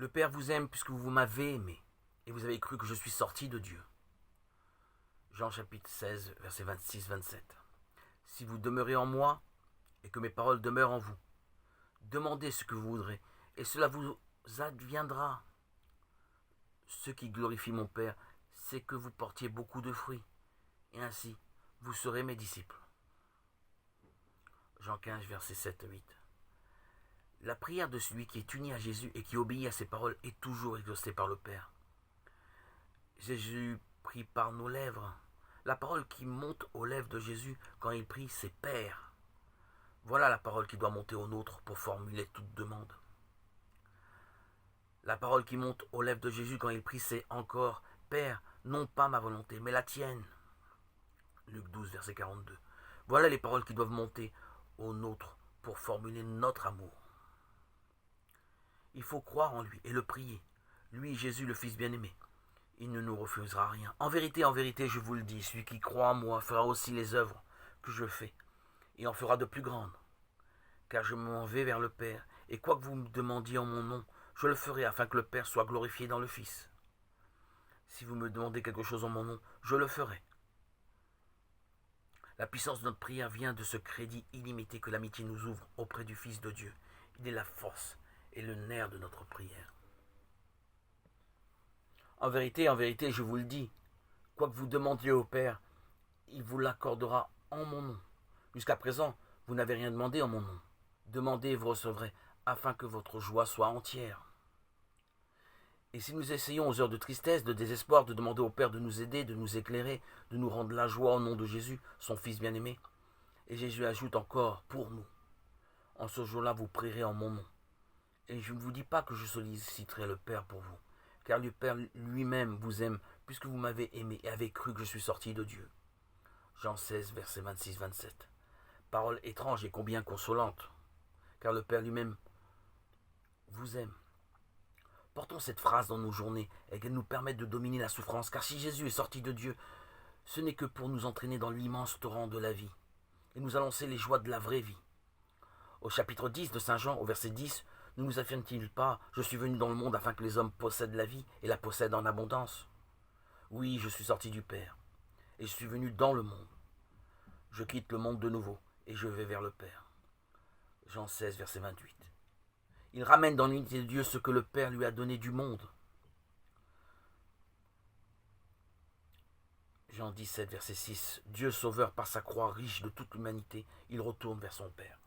Le Père vous aime puisque vous m'avez aimé, et vous avez cru que je suis sorti de Dieu. Jean chapitre 16, versets 26-27. Si vous demeurez en moi, et que mes paroles demeurent en vous, demandez ce que vous voudrez, et cela vous adviendra. Ce qui glorifie mon Père, c'est que vous portiez beaucoup de fruits, et ainsi vous serez mes disciples. Jean 15, versets 7 à 8. La prière de celui qui est uni à Jésus et qui obéit à ses paroles est toujours exaucée par le Père. Jésus prie par nos lèvres. La parole qui monte aux lèvres de Jésus quand il prie, c'est Père. Voilà la parole qui doit monter aux nôtres pour formuler toute demande. La parole qui monte aux lèvres de Jésus quand il prie, c'est encore Père, non pas ma volonté, mais la tienne. Luc 12, verset 42. Voilà les paroles qui doivent monter aux nôtres pour formuler notre amour. Il faut croire en lui et le prier. Lui, Jésus, le Fils bien-aimé. Il ne nous refusera rien. En vérité, je vous le dis, celui qui croit en moi fera aussi les œuvres que je fais, et en fera de plus grandes. Car je m'en vais vers le Père, et quoi que vous me demandiez en mon nom, je le ferai afin que le Père soit glorifié dans le Fils. Si vous me demandez quelque chose en mon nom, je le ferai. La puissance de notre prière vient de ce crédit illimité que l'amitié nous ouvre auprès du Fils de Dieu. Il est la force et le nerf de notre prière. En vérité, je vous le dis, quoi que vous demandiez au Père, il vous l'accordera en mon nom. Jusqu'à présent, vous n'avez rien demandé en mon nom. Demandez et vous recevrez, afin que votre joie soit entière. Et si nous essayons aux heures de tristesse, de désespoir, de demander au Père de nous aider, de nous éclairer, de nous rendre la joie au nom de Jésus, son Fils bien-aimé, et Jésus ajoute encore, pour nous, en ce jour-là, vous prierez en mon nom. Et je ne vous dis pas que je solliciterai le Père pour vous, car le Père lui-même vous aime, puisque vous m'avez aimé et avez cru que je suis sorti de Dieu. Jean 16, versets 26-27. Parole étrange et combien consolante, car le Père lui-même vous aime. Portons cette phrase dans nos journées et qu'elle nous permette de dominer la souffrance, car si Jésus est sorti de Dieu, ce n'est que pour nous entraîner dans l'immense torrent de la vie et nous annoncer les joies de la vraie vie. Au chapitre 10 de Saint Jean, au verset 10, ne nous affirme-t-il pas « Je suis venu dans le monde afin que les hommes possèdent la vie et la possèdent en abondance ?» Oui, je suis sorti du Père et je suis venu dans le monde. Je quitte le monde de nouveau et je vais vers le Père. Jean 16, verset 28. Il ramène dans l'unité de Dieu ce que le Père lui a donné du monde. Jean 17, verset 6. Dieu sauveur par sa croix riche de toute l'humanité, il retourne vers son Père.